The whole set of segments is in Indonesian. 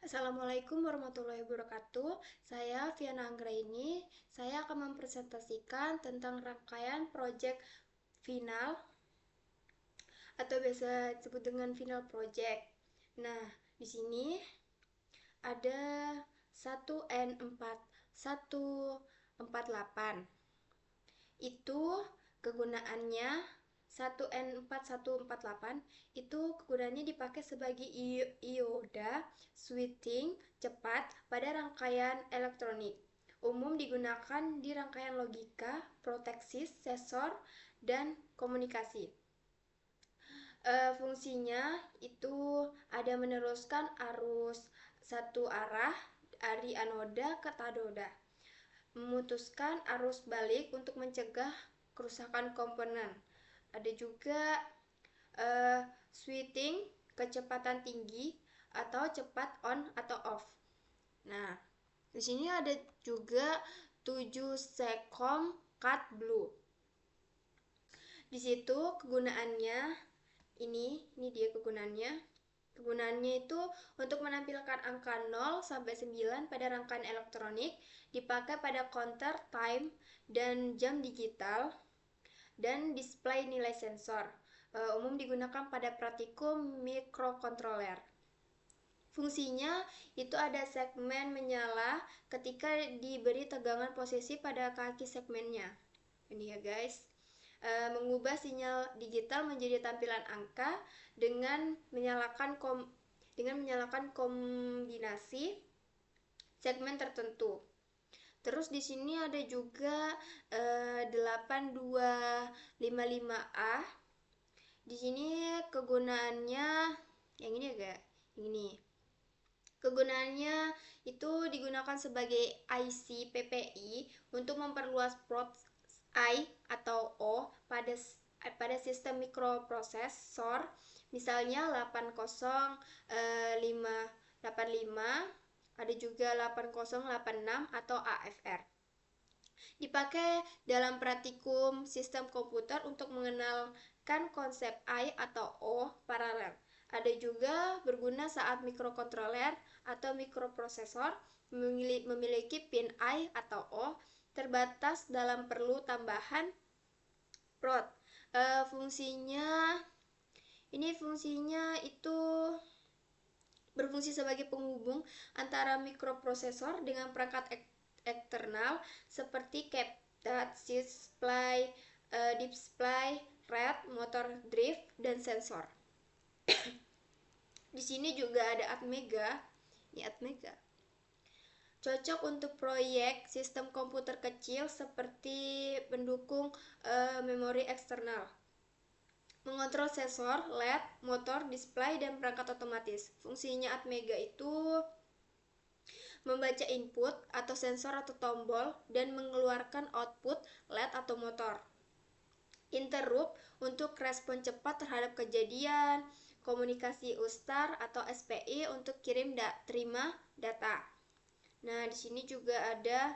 Assalamualaikum warahmatullahi wabarakatuh. Saya Viana Anggraini. Saya akan mempresentasikan tentang rangkaian proyek final atau biasa disebut dengan final project. Nah, di sini ada 1N4148. Itu kegunaannya 1N4148 itu kegunaannya dipakai sebagai ioda switching cepat pada rangkaian elektronik. Umum digunakan di rangkaian logika, proteksi, sensor, dan komunikasi. Fungsinya itu ada meneruskan arus satu arah dari anoda ke katoda, memutuskan arus balik untuk mencegah kerusakan komponen. Ada juga switching kecepatan tinggi atau cepat on atau off. Nah, di sini ada juga 7 sekom cut blue. Di situ kegunaannya ini dia kegunaannya. Kegunaannya itu untuk menampilkan angka 0 sampai 9 pada rangkaian elektronik, dipakai pada counter time dan jam digital, dan display nilai sensor. Umum digunakan pada praktikum microcontroller. Fungsinya itu ada segmen menyala ketika diberi tegangan posisi pada kaki segmennya. Ini ya guys. Mengubah sinyal digital menjadi tampilan angka dengan menyalakan kombinasi segmen tertentu. Terus di sini ada juga 8255A. Di sini kegunaannya yang ini agak ini. Kegunaannya itu digunakan sebagai IC PPI untuk memperluas port I atau O pada sistem mikroprosesor, misalnya 8085, ada juga 8086 atau AFR. Dipakai dalam praktikum sistem komputer untuk mengenalkan konsep I atau O paralel. Ada juga berguna saat mikrokontroler atau mikroprosesor memiliki pin I atau O terbatas dalam perlu tambahan prot. Fungsinya itu berfungsi sebagai penghubung antara mikroprosesor dengan perangkat eksternal seperti display, red, motor drive, dan sensor. Di sini juga ada Atmega. Ini Atmega. Cocok untuk proyek sistem komputer kecil seperti pendukung memori eksternal. Mengontrol sensor, LED, motor, display, dan perangkat otomatis. Fungsinya Atmega itu membaca input atau sensor atau tombol dan mengeluarkan output LED atau motor. Interrupt untuk respon cepat terhadap kejadian, komunikasi USTAR atau SPI untuk terima data. Nah, di sini juga ada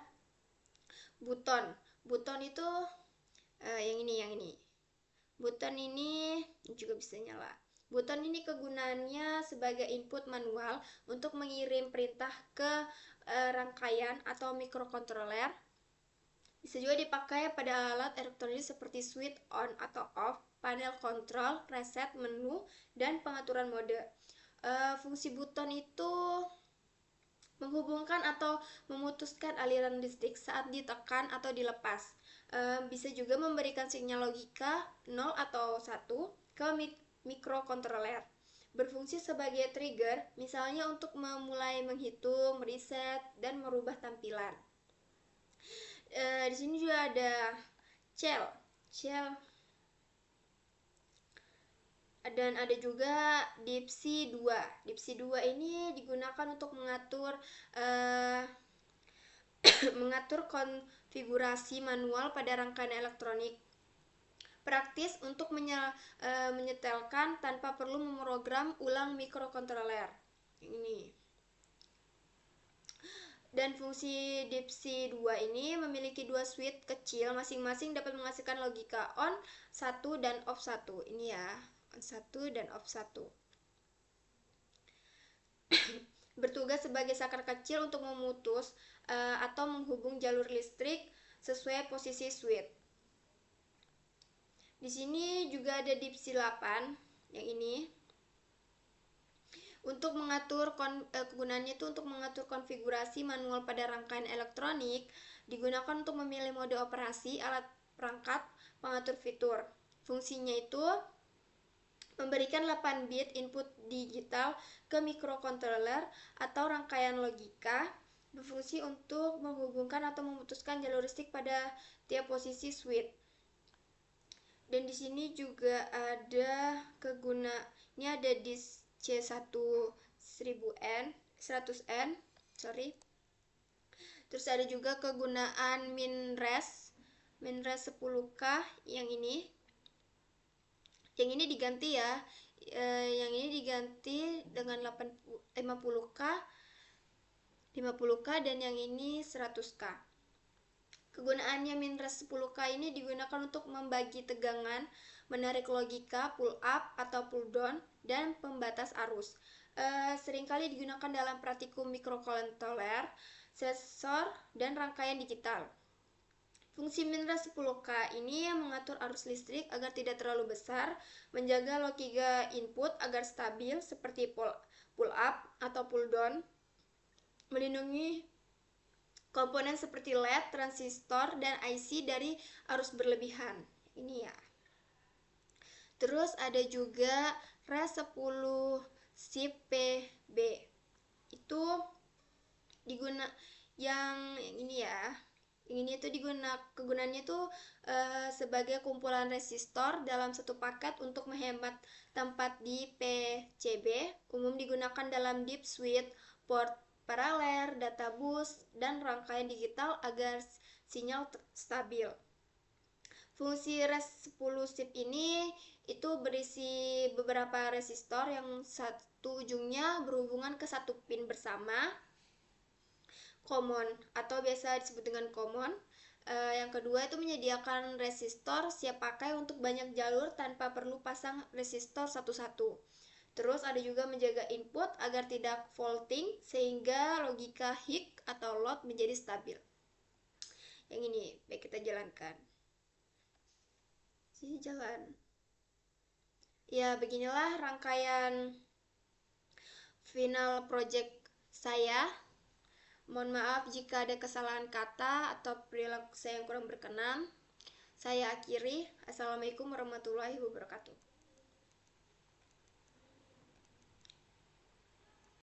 buton. Buton itu yang ini. Buton ini juga bisa nyala. Buton ini kegunaannya sebagai input manual untuk mengirim perintah ke rangkaian atau mikrokontroler. Bisa juga dipakai pada alat elektronik seperti switch on atau off, panel control, reset, menu, dan pengaturan mode. Fungsi buton itu menghubungkan atau memutuskan aliran listrik saat ditekan atau dilepas. Bisa juga memberikan sinyal logika 0 atau 1 ke mikrokontroler. Berfungsi sebagai trigger, misalnya untuk memulai menghitung, reset, dan merubah tampilan. Di sini juga ada shell, dan ada juga DIPSI 2. DIPSI 2 ini digunakan untuk mengatur konfigurasi manual pada rangkaian elektronik. Praktis untuk menyetelkan tanpa perlu memprogram ulang mikrokontroler. Ini. Dan fungsi DIPSI 2 ini memiliki dua switch kecil, masing-masing dapat menghasilkan logika on 1 dan off 1. Ini ya, on 1 dan off 1. bertugas sebagai saklar kecil untuk memutus atau menghubung jalur listrik sesuai posisi switch. Di sini juga ada dipsi 8 yang ini. Untuk mengatur kegunaannya itu untuk mengatur konfigurasi manual pada rangkaian elektronik, digunakan untuk memilih mode operasi alat perangkat pengatur fitur. Fungsinya itu memberikan 8 bit input digital ke microcontroller atau rangkaian logika, berfungsi untuk menghubungkan atau memutuskan jalur listrik pada tiap posisi switch. Dan di sini juga ada kegunaannya, ada di C100N, Terus ada juga kegunaan MinRes 10K yang ini. Yang ini diganti ya. Yang ini diganti dengan 50K dan yang ini 100K. Kegunaannya MinRes 10K ini digunakan untuk membagi tegangan, menarik logika, pull up atau pull down, dan pembatas arus. Seringkali digunakan dalam praktikum microcontroller, sensor, dan rangkaian digital. Fungsi MinRes 10K ini mengatur arus listrik agar tidak terlalu besar, menjaga logika input agar stabil seperti pull up atau pull down, melindungi komponen seperti LED, transistor, dan IC dari arus berlebihan. Ini ya. Terus ada juga Res 10 CPB. Itu yang ini ya. Ini itu kegunaannya itu sebagai kumpulan resistor dalam satu paket untuk menghemat tempat di PCB. Umum digunakan dalam deep switch, port paralel, data bus, dan rangkaian digital agar sinyal stabil. Fungsi Res 10 SIP ini itu berisi beberapa resistor yang satu ujungnya berhubungan ke satu pin bersama, common atau biasa disebut dengan common. Yang kedua itu menyediakan resistor siap pakai untuk banyak jalur tanpa perlu pasang resistor satu-satu. Terus ada juga menjaga input agar tidak faulting sehingga logika HIC atau load menjadi stabil. Yang ini baik kita jalankan. Sini jalan. Ya, beginilah rangkaian final project saya. Mohon maaf jika ada kesalahan kata atau perilaku saya yang kurang berkenan. Saya akhiri. Assalamualaikum warahmatullahi wabarakatuh.